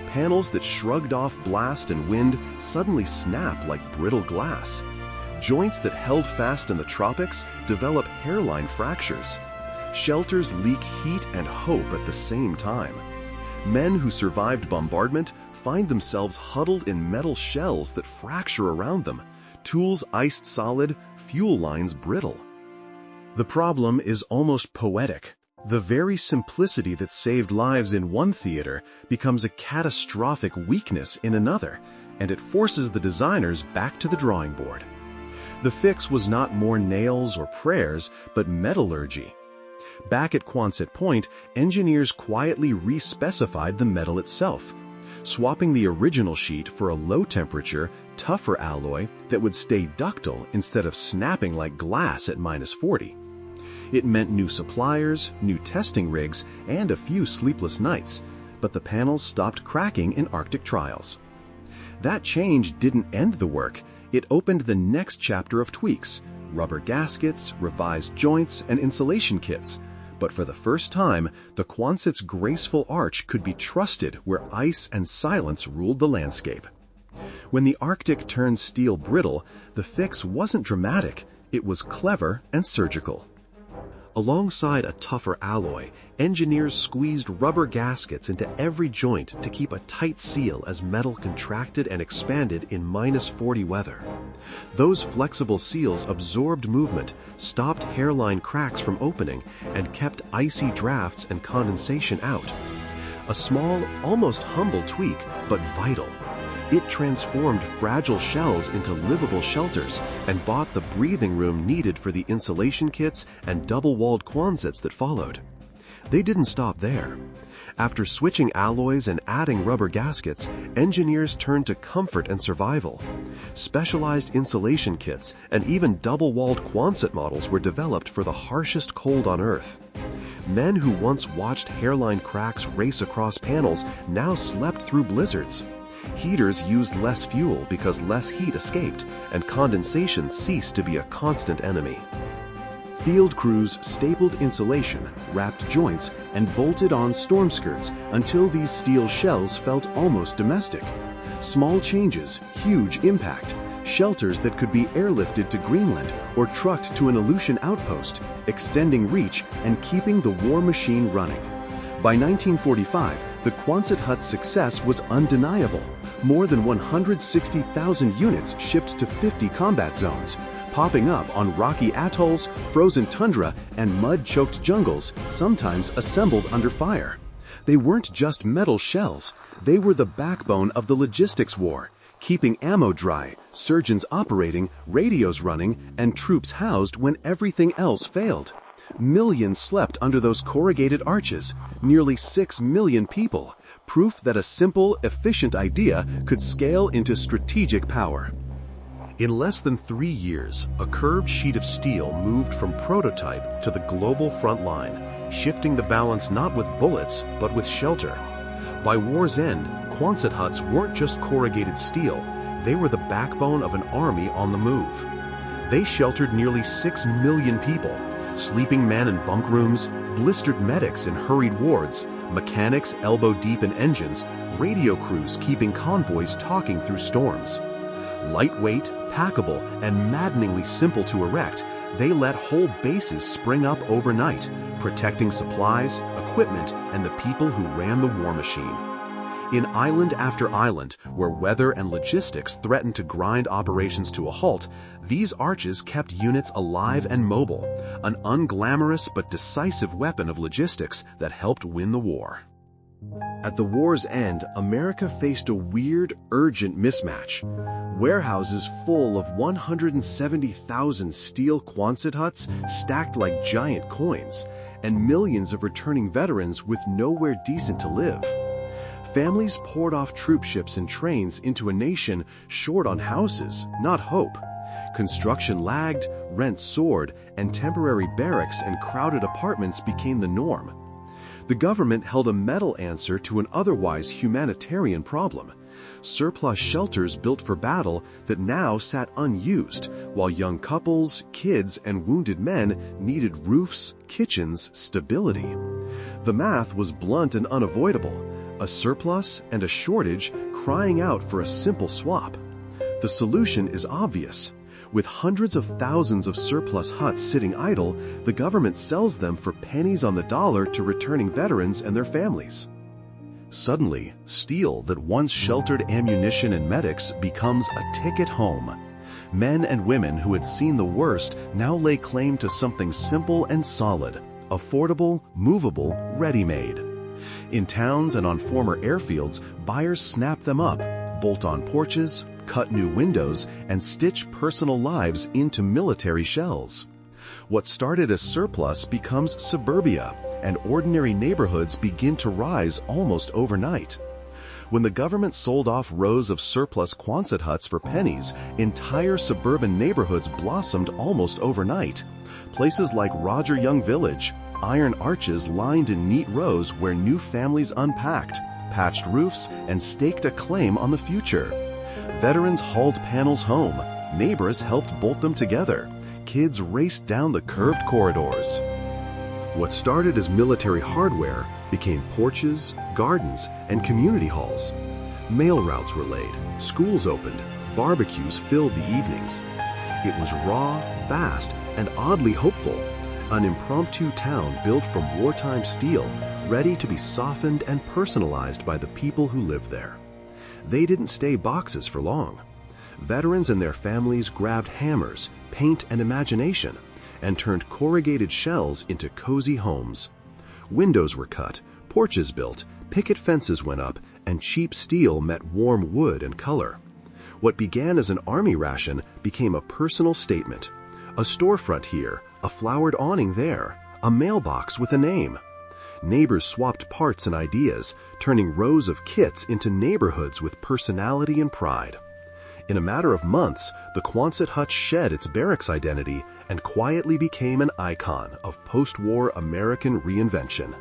Panels that shrugged off blast and wind suddenly snap like brittle glass. Joints that held fast in the tropics develop hairline fractures. Shelters leak heat and hope at the same time. Men who survived bombardment find themselves huddled in metal shells that fracture around them, tools iced solid, fuel lines brittle. The problem is almost poetic. The very simplicity that saved lives in one theater becomes a catastrophic weakness in another, and it forces the designers back to the drawing board. The fix was not more nails or prayers, but metallurgy. Back at Quonset Point, engineers quietly re-specified the metal itself, swapping the original sheet for a low-temperature, tougher alloy that would stay ductile instead of snapping like glass at -40. It meant new suppliers, new testing rigs, and a few sleepless nights, but the panels stopped cracking in Arctic trials. That change didn't end the work. It opened the next chapter of tweaks: rubber gaskets, revised joints, and insulation kits. But for the first time, the Quonset's graceful arch could be trusted where ice and silence ruled the landscape. When the Arctic turned steel brittle, the fix wasn't dramatic, it was clever and surgical. Alongside a tougher alloy, engineers squeezed rubber gaskets into every joint to keep a tight seal as metal contracted and expanded in -40 weather. Those flexible seals absorbed movement, stopped hairline cracks from opening, and kept icy drafts and condensation out. A small, almost humble tweak, but vital. It transformed fragile shells into livable shelters and bought the breathing room needed for the insulation kits and double-walled Quonsets that followed. They didn't stop there. After switching alloys and adding rubber gaskets, engineers turned to comfort and survival. Specialized insulation kits and even double-walled Quonset models were developed for the harshest cold on Earth. Men who once watched hairline cracks race across panels now slept through blizzards. Heaters used less fuel because less heat escaped, and condensation ceased to be a constant enemy. Field crews stapled insulation, wrapped joints, and bolted on storm skirts until these steel shells felt almost domestic. Small changes, huge impact. Shelters that could be airlifted to Greenland or trucked to an Aleutian outpost, extending reach and keeping the war machine running. By 1945, the Quonset hut's success was undeniable. More than 160,000 units shipped to 50 combat zones, popping up on rocky atolls, frozen tundra, and mud-choked jungles, sometimes assembled under fire. They weren't just metal shells. They were the backbone of the logistics war, keeping ammo dry, surgeons operating, radios running, and troops housed when everything else failed. Millions slept under those corrugated arches, nearly 6 million people, proof that a simple, efficient idea could scale into strategic power. In less than 3 years, a curved sheet of steel moved from prototype to the global front line, shifting the balance not with bullets, but with shelter. By war's end, Quonset huts weren't just corrugated steel, they were the backbone of an army on the move. They sheltered nearly 6 million people, sleeping men in bunk rooms, blistered medics in hurried wards, mechanics elbow-deep in engines, radio crews keeping convoys talking through storms. Lightweight, packable, and maddeningly simple to erect, they let whole bases spring up overnight, protecting supplies, equipment, and the people who ran the war machine. In island after island, where weather and logistics threatened to grind operations to a halt, these arches kept units alive and mobile, an unglamorous but decisive weapon of logistics that helped win the war. At the war's end, America faced a weird, urgent mismatch. Warehouses full of 170,000 steel Quonset huts stacked like giant coins, and millions of returning veterans with nowhere decent to live. Families poured off troop ships and trains into a nation short on houses, not hope. Construction lagged, rent soared, and temporary barracks and crowded apartments became the norm. The government held a metal answer to an otherwise humanitarian problem: surplus shelters built for battle that now sat unused, while young couples, kids, and wounded men needed roofs, kitchens, stability. The math was blunt and unavoidable: a surplus and a shortage crying out for a simple swap. The solution is obvious. With hundreds of thousands of surplus huts sitting idle, the government sells them for pennies on the dollar to returning veterans and their families. Suddenly, steel that once sheltered ammunition and medics becomes a ticket home. Men and women who had seen the worst now lay claim to something simple and solid, affordable, movable, ready-made. In towns and on former airfields, buyers snap them up, bolt on porches, cut new windows, and stitch personal lives into military shells. What started as surplus becomes suburbia, and ordinary neighborhoods begin to rise almost overnight. When the government sold off rows of surplus Quonset huts for pennies, entire suburban neighborhoods blossomed almost overnight. Places like Roger Young Village, iron arches lined in neat rows where new families unpacked, patched roofs, and staked a claim on the future. Veterans hauled panels home, neighbors helped bolt them together, kids raced down the curved corridors. What started as military hardware became porches, gardens, and community halls. Mail routes were laid, schools opened, barbecues filled the evenings. It was raw, fast, and oddly hopeful. An impromptu town built from wartime steel, ready to be softened and personalized by the people who lived there. They didn't stay boxes for long. Veterans and their families grabbed hammers, paint, and imagination, and turned corrugated shells into cozy homes. Windows were cut, porches built, picket fences went up, and cheap steel met warm wood and color. What began as an army ration became a personal statement. A storefront here, a flowered awning there, a mailbox with a name. Neighbors swapped parts and ideas, turning rows of kits into neighborhoods with personality and pride. In a matter of months, the Quonset hut shed its barracks identity and quietly became an icon of post-war American reinvention.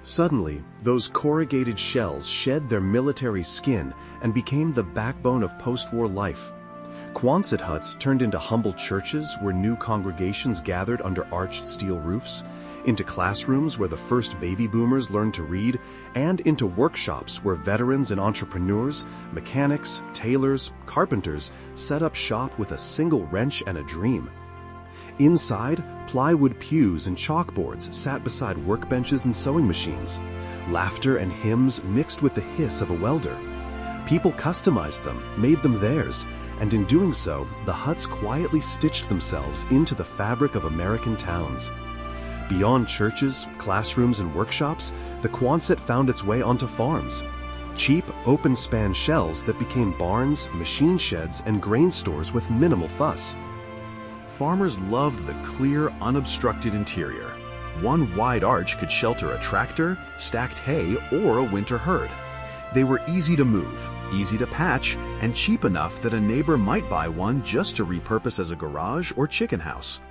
Suddenly, those corrugated shells shed their military skin and became the backbone of post-war life. Quonset huts turned into humble churches where new congregations gathered under arched steel roofs, into classrooms where the first baby boomers learned to read, and into workshops where veterans and entrepreneurs, mechanics, tailors, carpenters set up shop with a single wrench and a dream. Inside, plywood pews and chalkboards sat beside workbenches and sewing machines. Laughter and hymns mixed with the hiss of a welder. People customized them, made them theirs, and in doing so, the huts quietly stitched themselves into the fabric of American towns. Beyond churches, classrooms, and workshops, the Quonset found its way onto farms. Cheap, open-span shells that became barns, machine sheds, and grain stores with minimal fuss. Farmers loved the clear, unobstructed interior. One wide arch could shelter a tractor, stacked hay, or a winter herd. They were easy to move, easy to patch, and cheap enough that a neighbor might buy one just to repurpose as a garage or chicken house.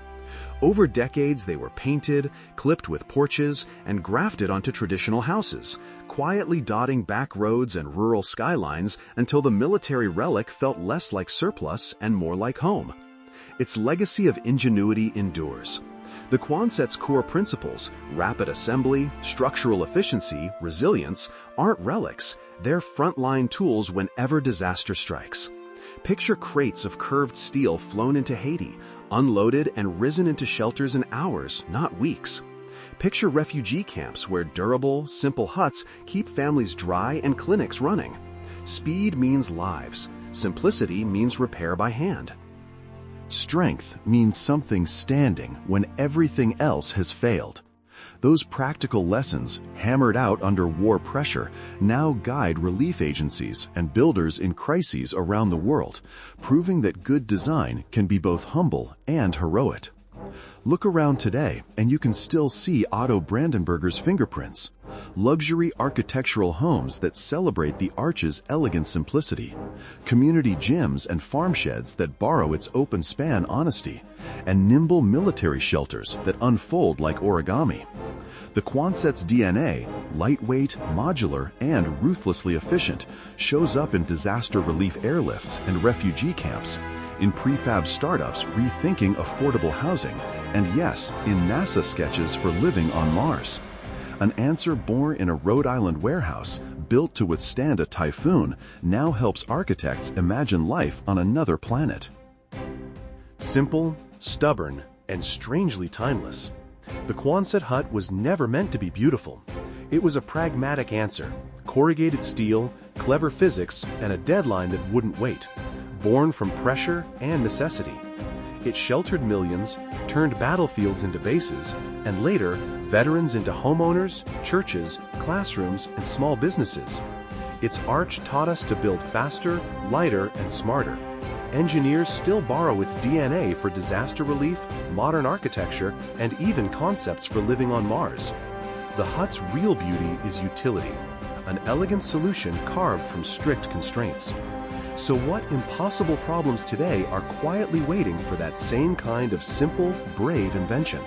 Over decades, they were painted, clipped with porches, and grafted onto traditional houses, quietly dotting back roads and rural skylines until the military relic felt less like surplus and more like home. Its legacy of ingenuity endures. The Quonset's core principles, rapid assembly, structural efficiency, resilience, aren't relics, they're frontline tools whenever disaster strikes. Picture crates of curved steel flown into Haiti, unloaded and risen into shelters in hours, not weeks. Picture refugee camps where durable, simple huts keep families dry and clinics running. Speed means lives. Simplicity means repair by hand. Strength means something standing when everything else has failed. Those practical lessons, hammered out under war pressure, now guide relief agencies and builders in crises around the world, proving that good design can be both humble and heroic. Look around today and you can still see Otto Brandenburger's fingerprints. Luxury architectural homes that celebrate the arch's elegant simplicity. Community gyms and farm sheds that borrow its open-span honesty. And nimble military shelters that unfold like origami. The Quonset's DNA, lightweight, modular, and ruthlessly efficient, shows up in disaster relief airlifts and refugee camps, in prefab startups rethinking affordable housing, and yes, in NASA sketches for living on Mars. An answer born in a Rhode Island warehouse, built to withstand a typhoon, now helps architects imagine life on another planet. Simple, stubborn, and strangely timeless. The Quonset hut was never meant to be beautiful. It was a pragmatic answer, corrugated steel, clever physics, and a deadline that wouldn't wait, born from pressure and necessity. It sheltered millions, turned battlefields into bases, and later, veterans into homeowners, churches, classrooms, and small businesses. Its arch taught us to build faster, lighter, and smarter. Engineers still borrow its DNA for disaster relief, modern architecture, and even concepts for living on Mars. The hut's real beauty is utility, an elegant solution carved from strict constraints. So what impossible problems today are quietly waiting for that same kind of simple, brave invention?